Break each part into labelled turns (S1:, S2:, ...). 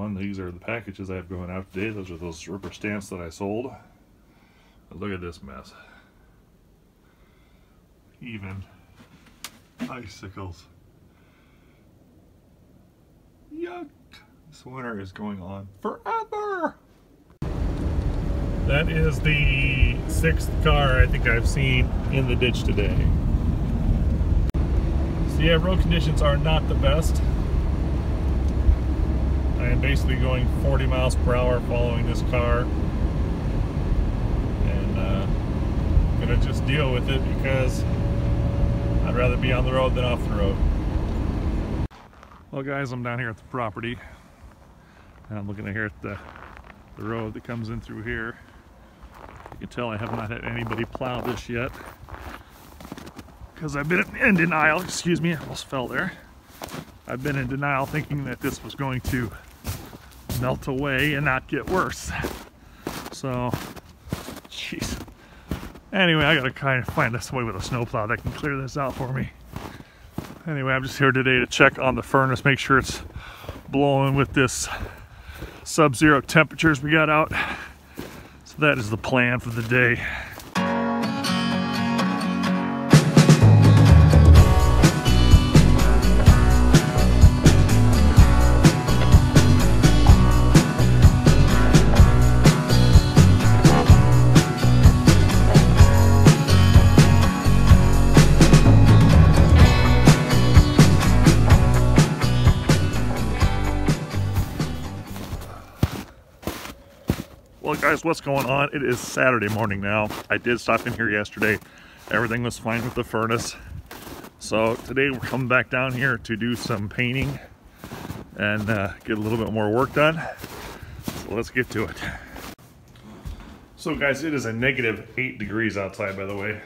S1: one. These are the packages I have going out today. Those are those rubber stamps that I sold. But look at this mess. Even icicles. Yuck! This winter is going on forever! That is the 6th car I think I've seen in the ditch today. So yeah, road conditions are not the best. I am basically going 40 miles per hour following this car. And I'm gonna just deal with it because I'd rather be on the road than off the road. Well guys, I'm down here at the property. And I'm looking here at the road that comes in through here. You can tell I have not had anybody plow this yet because I've been in denial. Excuse me, I almost fell there. I've been in denial thinking that this was going to melt away and not get worse. So, jeez. Anyway, I gotta kind of find somebody with a snowplow that can clear this out for me. Anyway, I'm just here today to check on the furnace, make sure it's blowing with this sub-zero temperatures we got out. So that is the plan for the day. Well guys, what's going on? It is Saturday morning now. I did stop in here yesterday. Everything was fine with the furnace. So today we're coming back down here to do some painting and get a little bit more work done. So let's get to it. So guys, it is a -8 degrees outside, by the way.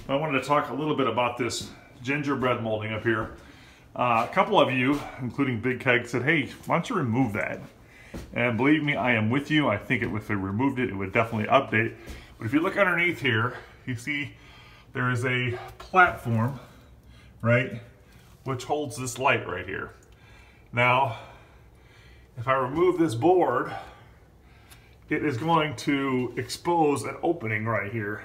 S1: I wanted to talk a little bit about this gingerbread molding up here. A couple of you, including Big Keg, said, hey, why don't you remove that? And believe me, I am with you. I think if I removed it, it would definitely update. But if you look underneath here, you see there is a platform, right, which holds this light right here. Now, if I remove this board, it is going to expose an opening right here.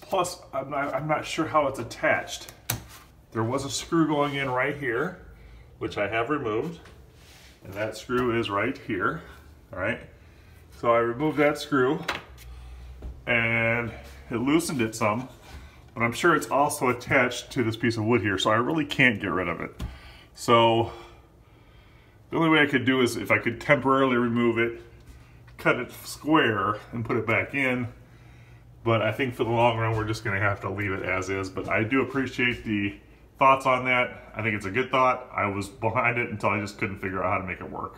S1: Plus, I'm not sure how it's attached. There was a screw going in right here, which I have removed. And that screw is right here, all right? So I removed that screw and it loosened it some, but I'm sure it's also attached to this piece of wood here, so I really can't get rid of it. So the only way I could do is if I could temporarily remove it, cut it square and put it back in, but I think for the long run we're just gonna have to leave it as is. But I do appreciate the thoughts on that. I think it's a good thought. I was behind it until I just couldn't figure out how to make it work.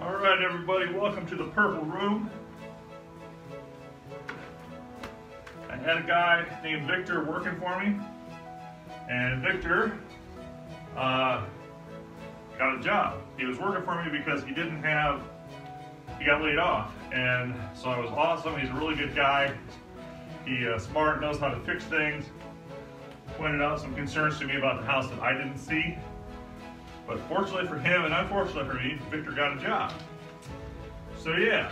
S1: Alright everybody, welcome to the purple room. I had a guy named Victor working for me, and Victor got a job. He was working for me because he got laid off, and so it was awesome. He's a really good guy. He's smart, knows how to fix things. Pointed out some concerns to me about the house that I didn't see. But fortunately for him and unfortunately for me, Victor got a job. So yeah,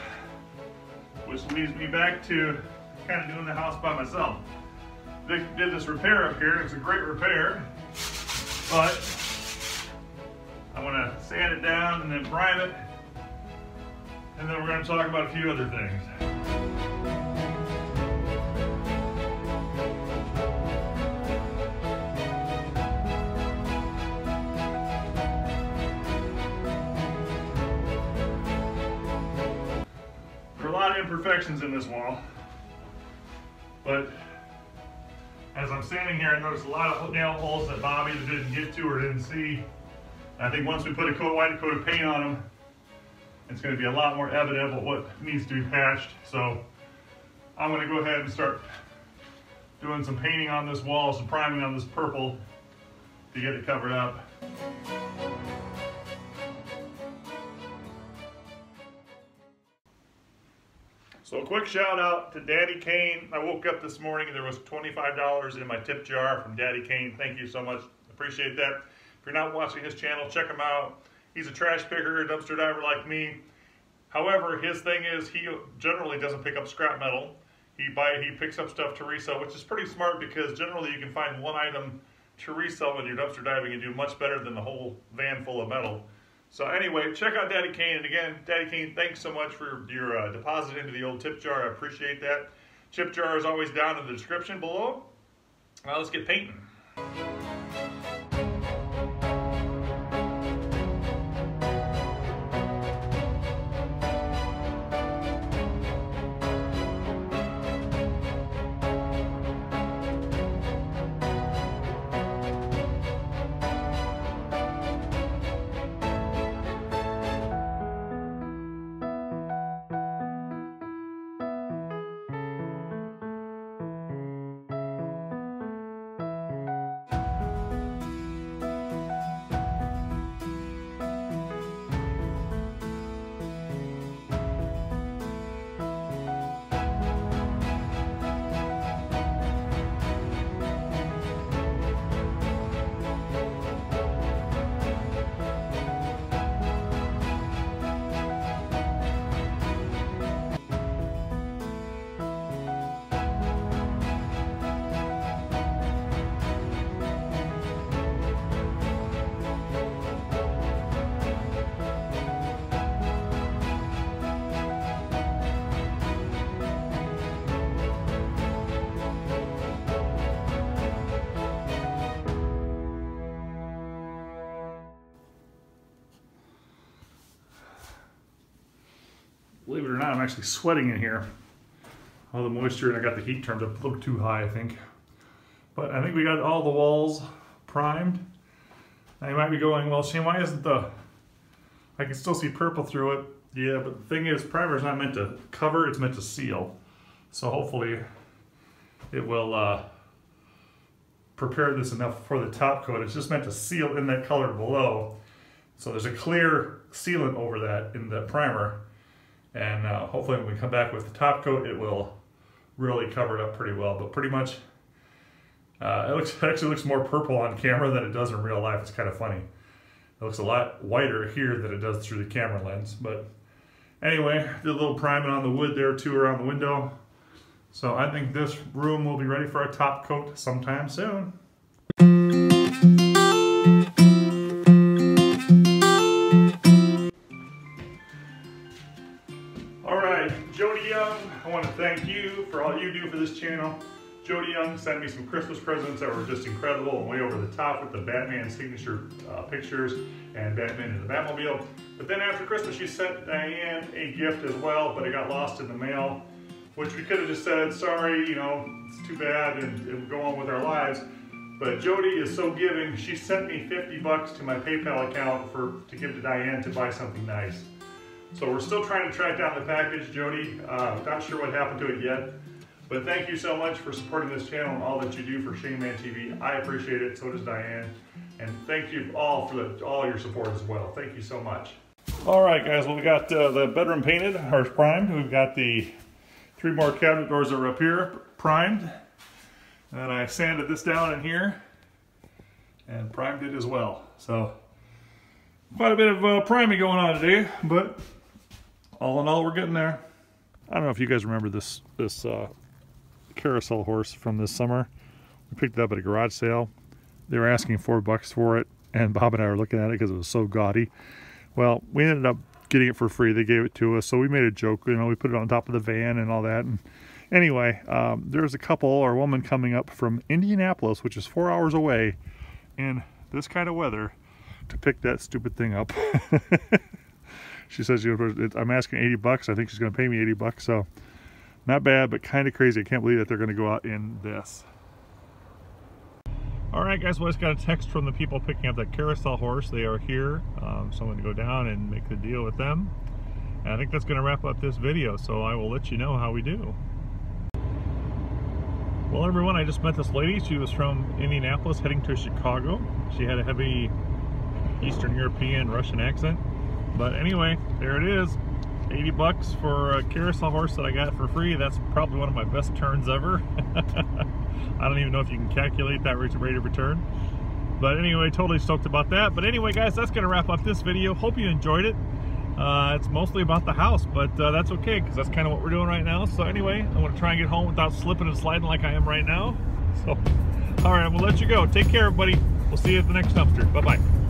S1: which leads me back to kind of doing the house by myself. Vic did this repair up here. It was a great repair, but I want to sand it down and then prime it, and then we're going to talk about a few other things. imperfections in this wall, but as I'm standing here, I noticed a lot of nail holes that Bob either didn't get to or didn't see. I think once we put a white coat of paint on them, it's going to be a lot more evident of what needs to be patched. So I'm going to go ahead and start doing some painting on this wall, some priming on this purple to get it covered up. So a quick shout out to Daddy Kane. I woke up this morning and there was $25 in my tip jar from Daddy Kane. Thank you so much. Appreciate that. If you're not watching his channel, check him out. He's a trash picker, a dumpster diver like me. However, his thing is he generally doesn't pick up scrap metal. He picks up stuff to resell, which is pretty smart because generally you can find one item to resell when you're dumpster diving and do much better than the whole van full of metal. So anyway, check out Daddy Kane. And again, Daddy Kane, thanks so much for your deposit into the old tip jar. I appreciate that. Tip jar is always down in the description below. Now let's get painting. Believe it or not, I'm actually sweating in here. All the moisture, and I got the heat turned up a little too high, I think. But I think we got all the walls primed. Now you might be going, well, Shane, why isn't I can still see purple through it. Yeah, but the thing is, primer is not meant to cover, it's meant to seal. So hopefully it will prepare this enough for the top coat. It's just meant to seal in that color below. So there's a clear sealant over that in the primer. And hopefully when we come back with the top coat, it will really cover it up pretty well. But pretty much, it actually looks more purple on camera than it does in real life. It's kind of funny. It looks a lot whiter here than it does through the camera lens. But anyway, did a little priming on the wood there too around the window. So I think this room will be ready for a top coat sometime soon. Jodi Young, I want to thank you for all you do for this channel. Jodi Young sent me some Christmas presents that were just incredible and way over the top with the Batman signature pictures and Batman in the Batmobile. But then after Christmas, she sent Diane a gift as well, but it got lost in the mail, which we could have just said, sorry, you know, it's too bad, and we'll go on with our lives. But Jodi is so giving, she sent me 50 bucks to my PayPal account to give to Diane to buy something nice. So we're still trying to track down the package, Jodi. Not sure what happened to it yet. But thank you so much for supporting this channel and all that you do for ShaneManTV. I appreciate it, so does Diane. And thank you all for all your support as well. Thank you so much. All right, guys, well, we got the bedroom painted, or primed. We've got the 3 more cabinet doors that are up here primed. And then I sanded this down in here and primed it as well. So quite a bit of priming going on today, but all in all, we're getting there. I don't know if you guys remember this Carousel Horse from this summer. We picked it up at a garage sale. They were asking $4 for it, and Bob and I were looking at it because it was so gaudy. Well, we ended up getting it for free. They gave it to us, so we made a joke. You know, we put it on top of the van and all that. And anyway, there's a couple or a woman coming up from Indianapolis, which is 4 hours away, in this kind of weather, to pick that stupid thing up. She says, I'm asking 80 bucks. I think she's going to pay me 80 bucks. So Not bad, but kind of crazy. I can't believe that they're going to go out in this. Alright guys, well, I just got a text from the people picking up that Carousel Horse. They are here, so I'm going to go down and make the deal with them. And I think that's going to wrap up this video, so I will let you know how we do. Well everyone, I just met this lady. She was from Indianapolis heading to Chicago. She had a heavy Eastern European Russian accent. But anyway, there it is. 80 bucks for a Carousel Horse that I got for free. That's probably one of my best turns ever. I don't even know if you can calculate that rate of return. But anyway, totally stoked about that. But anyway guys, that's going to wrap up this video. Hope you enjoyed it. It's mostly about the house, but that's okay, because that's kind of what we're doing right now. So anyway, I'm going to try and get home without slipping and sliding like I am right now. So, alright, we'll let you go. Take care everybody. We'll see you at the next dumpster. Bye-bye.